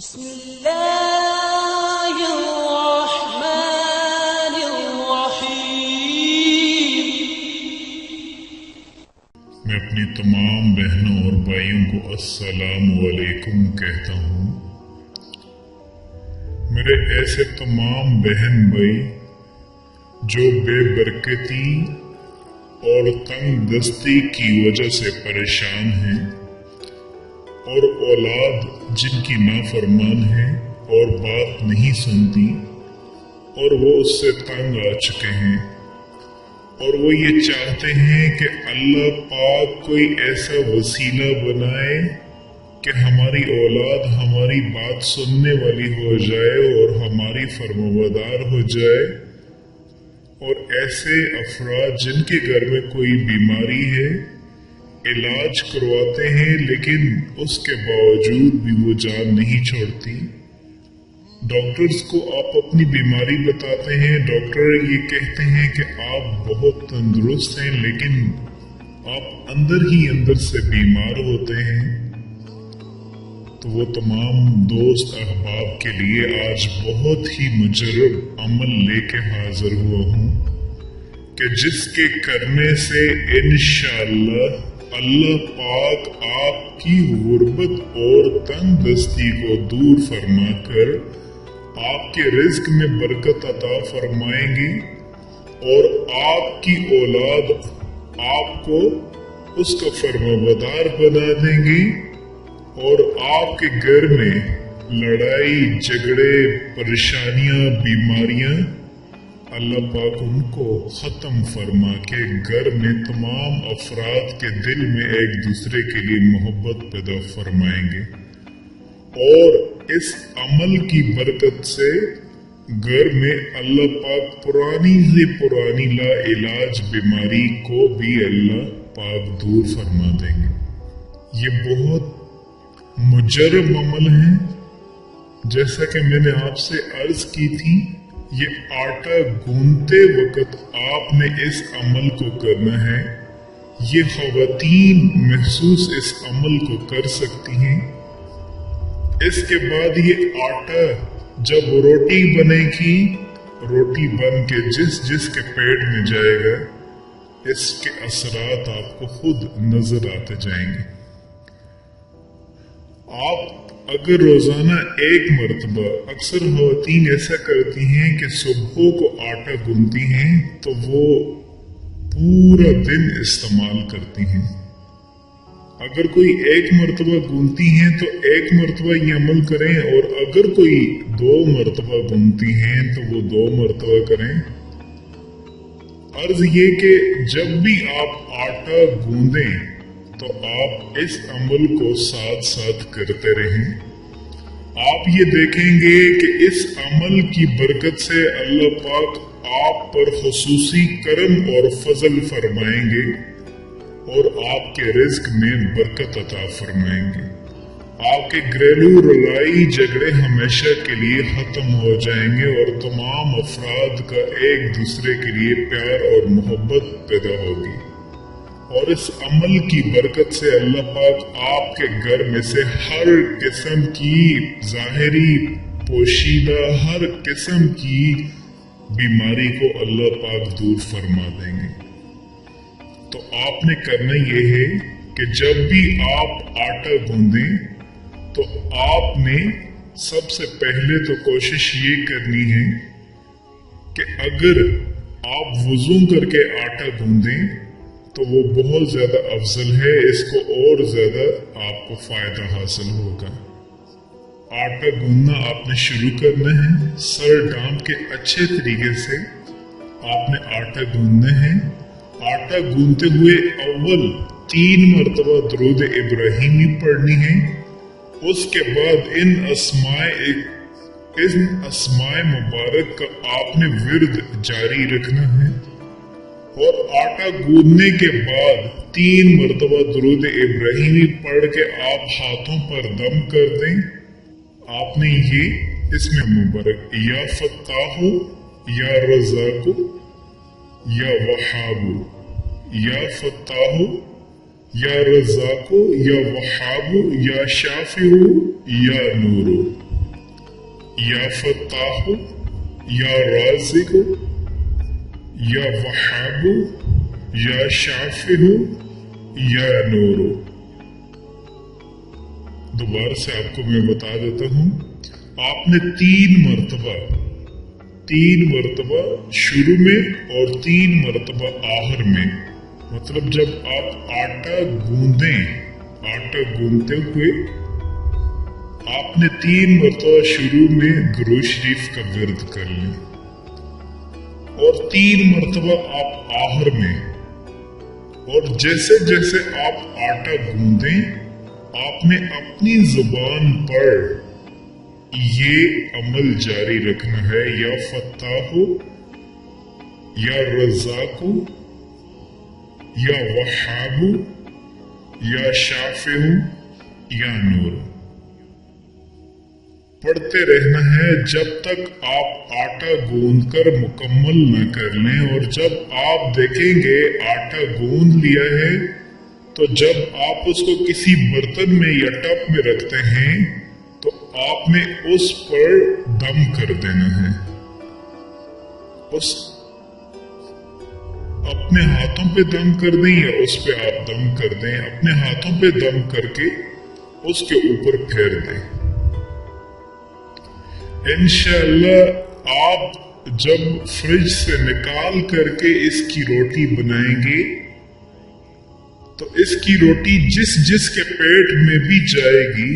بسم الله الرحمن الرحيم۔ میں اپنی تمام بہنوں اور بھائیوں کو السلام علیکم کہتا ہوں۔ میرے ایسے تمام بہن بھائی جو بے برکتی اور تنگ دستی کی وجہ سے پریشان ہیں اور اولاد جن کی نافرمان ہے اور بات نہیں سنتی اور وہ اس سے تنگ آ چکے ہیں اور وہ یہ چاہتے ہیں کہ اللہ پاک کوئی ایسا وسیلہ بنائے کہ ہماری اولاد ہماری بات سننے والی ہو جائے اور ہماری فرمانبردار ہو جائے، اور ایسے افراد جن کے گھر میں کوئی بیماری ہے علاج کرواتے ہیں لیکن اس کے باوجود بھی وہ جان نہیں چھوڑتی۔ ڈاکٹرز کو آپ اپنی بیماری بتاتے ہیں، ڈاکٹر یہ کہتے ہیں کہ آپ بہت تندرست ہیں لیکن آپ اندر ہی اندر سے بیمار ہوتے ہیں۔ تو وہ تمام دوست احباب کے لیے آج بہت ہی مجرب عمل لے کے حاضر ہوا ہوں کہ جس کے کرنے سے انشاءاللہ اللہ پاک آپ کی غربت اور تنگ دستی کو دور فرما کر آپ کے رزق میں برکت عطا فرمائیں گے اور آپ کی اولاد آپ کو اس کا فرمانبردار بنا دیں گی اور آپ کے گھر میں لڑائی جھگڑے پریشانیاں بیماریاں اللہ پاک ان کو ختم فرما کے گھر میں تمام افراد کے دل میں ایک دوسرے کے لیے محبت پیدا فرمائیں گے، اور اس عمل کی برکت سے گھر میں اللہ پاک پرانی سے پرانی لا علاج بیماری کو بھی اللہ پاک دور فرما دیں گے۔ یہ بہت مجرب عمل ہے، جیسا کہ میں نے آپ سے عرض کی تھی، یہ آٹا گوندتے وقت آپ نے اس عمل کو کرنا ہے۔ یہ خواتین محسوس اس عمل کو کر سکتی ہیں۔ اس کے بعد یہ آٹا جب روٹی بنے گی، روٹی بن کے جس کے پیٹ میں جائے گا، اس کے اثرات آپ کو خود نظر آتے جائیں گے۔ آپ اگر روزانہ ایک مرتبہ، اکثر خواتین ایسا کرتی ہیں کہ صبح کو آٹا گوندتی ہیں تو وہ پورا دن استعمال کرتی ہیں۔ اگر کوئی ایک مرتبہ گوندتی ہیں تو ایک مرتبہ یہ عمل کریں، اور اگر کوئی 2 مرتبہ گوندتی ہیں تو وہ 2 مرتبہ کریں۔ عرض یہ کہ جب بھی آپ آٹا گوندیں تو آپ اس عمل کو ساتھ ساتھ کرتے رہیں۔ آپ یہ دیکھیں گے کہ اس عمل کی برکت سے اللہ پاک آپ پر خصوصی کرم اور فضل فرمائیں گے اور آپ کے رزق میں برکت عطا فرمائیں گے۔ آپ کے گھریلو لڑائی جھگڑے ہمیشہ کے لیے ختم ہو جائیں گے اور تمام افراد کا ایک دوسرے کے لیے پیار اور محبت پیدا ہوگی، اور اس عمل کی برکت سے اللہ پاک آپ کے گھر میں سے ہر قسم کی ظاہری پوشیدہ ہر قسم کی بیماری کو اللہ پاک دور فرما دیں گے۔ تو آپ نے کرنا یہ ہے کہ جب بھی آپ آٹا گوندیں تو آپ نے سب سے پہلے تو کوشش یہ کرنی ہے کہ اگر آپ وضو کر کے آٹا گوندیں تو وہ بہت زیادہ افضل ہے، اس کو اور زیادہ آپ کو فائدہ حاصل ہوگا۔ آٹا گوندنا آپ نے شروع کرنا ہے، سر ڈانپ کے اچھے طریقے سے آپ نے آٹا گوندنا ہے۔ آٹا گوندتے ہوئے اول 3 مرتبہ درود ابراہیمی پڑھنی ہے، اس کے بعد ان اسماء مبارک کا آپ نے ورد جاری رکھنا ہے، اور آٹا گوندنے کے بعد 3 مرتبہ درود ابراہیمی پڑھ کے آپ ہاتھوں پر دم کر دیں۔ آپ نے یہ اسم مبارک یا فتاح یا رزاق یا وہاب، یا فتاح یا رزاق یا وہاب یا شافع یا نور، یا فتاح، یا رازق، یا وہاب، یا شافع، یا نور۔ دوبارہ سے آپ کو میں بتا دیتا ہوں، آپ نے تین مرتبہ شروع میں اور 3 مرتبہ آخر میں، مطلب جب آپ آٹا گوندتے ہوئے آپ نے 3 مرتبہ شروع میں درود شریف کا ورد کر لیں اور 3 مرتبہ آپ آخر میں، اور جیسے جیسے آپ آٹا گوندیں آپ نے اپنی زبان پر یہ عمل جاری رکھنا ہے، یا فتاح، یا رزاق، یا وہاب، یا شافع، یا نور۔ پڑھتے رہنا ہے جب تک آپ آٹا گوند کر مکمل نہ کر لیں، اور جب آپ دیکھیں گے آٹا گوند لیا ہے تو جب آپ اس کو کسی برتن میں یا ٹب میں رکھتے ہیں تو آپ نے اس پر دم کر دینا ہے، اپنے ہاتھوں پہ دم کر دیں یا اس پہ آپ دم کر دیں، اپنے ہاتھوں پہ دم کر کے اس کے اوپر پھیر دیں۔ انشاءاللہ آپ جب فریج سے نکال کر کے اس کی روٹی بنائیں گے تو اس کی روٹی جس کے پیٹ میں بھی جائے گی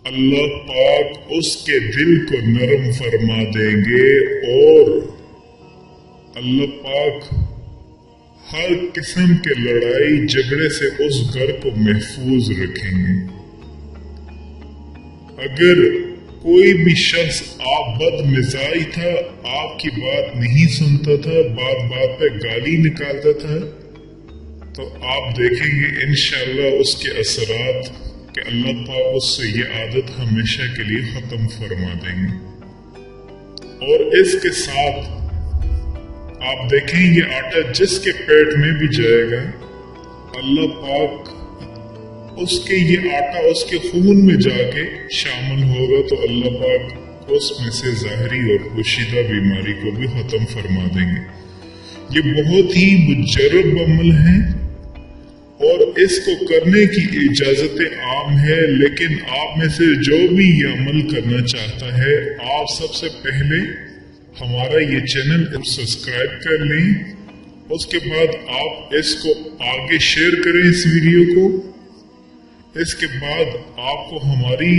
اللہ پاک اس کے دل کو نرم فرما دیں گے، اور اللہ پاک ہر قسم کے لڑائی جھگڑے سے اس گھر کو محفوظ رکھیں گے۔ اگر کوئی بھی شخص آپ بد مزاج تھا، آپ کی بات نہیں سنتا تھا، بات پہ گالی نکالتا تھا، تو آپ دیکھیں گے انشاءاللہ اس کے اثرات کہ اللہ پاک اس سے یہ عادت ہمیشہ کے لیے ختم فرما دیں گے۔ اور اس کے ساتھ آپ دیکھیں یہ آٹا جس کے پیٹ میں بھی جائے گا اللہ پاک اس کے یہ آٹا اس کے خون میں جا کے شامل ہوگا تو اللہ پاک اس میں سے ظاہری اور پوشیدہ بیماری کو بھی ختم فرما دیں گے۔ یہ بہت ہی مجرب عمل ہے اور اس کو کرنے کی اجازت عام ہے، لیکن آپ میں سے جو بھی یہ عمل کرنا چاہتا ہے آپ سب سے پہلے ہمارا یہ چینل سبسکرائب کر لیں، اس کے بعد آپ اس کو آگے شیئر کریں اس ویڈیو کو، اس کے بعد آپ کو ہماری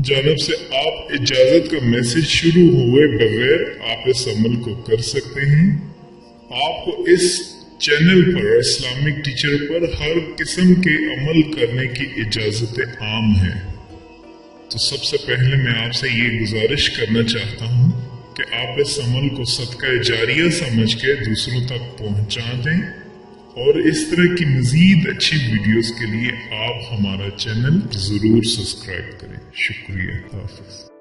جانب سے آپ اجازت کا میسج شروع ہوئے بغیر آپ اس عمل کو کر سکتے ہیں۔ آپ کو اس چینل پر اسلامک ٹیچر پر ہر قسم کے عمل کرنے کی اجازت عام ہے، تو سب سے پہلے میں آپ سے یہ گزارش کرنا چاہتا ہوں کہ آپ اس عمل کو صدقہ جاریہ سمجھ کے دوسروں تک پہنچا دیں، اور اس طرح کی مزید اچھی ویڈیوز کے لیے آپ ہمارا چینل ضرور سبسکرائب کریں۔ شکریہ، حافظ۔